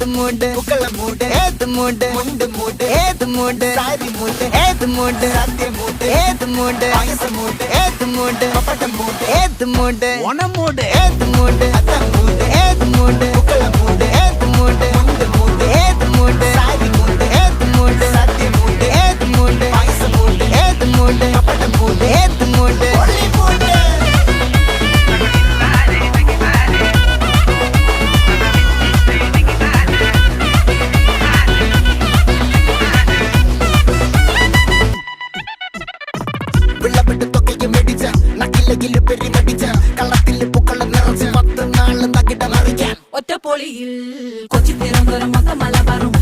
ഏത് മൂട് പുക്കള മൂട് ഏത് മൂട് മുണ്ട് മൂട് ഏത് മൂട് സാരി മൂട് ഏത് മൂട് സദ്യ മൂട് ഏത് മൂട് പായസ മൂട് ഏത് മൂട് പപ്പടം മൂട് ഏത് മൂട് ഓണം മൂട് ഏത് മൂട് അത്തം മൂട് ഏത് മൂട് പുക്കള മൂട് ഏത് മൂട് മുണ്ട് മൂട് ഏത് മൂട് സാരി മൂട് ഏത് മൂട് സദ്യ മൂട് ഏത് മൂട് പായസ മൂട് ഏത് മൂട് പപ്പടം മൂട് ഏത് മൂട് ഒളി മൂട് ഒറ്റപ്പൊളിയിൽ കൊച്ചി തിരുവനന്തപുരം മൊത്തം മലബാറും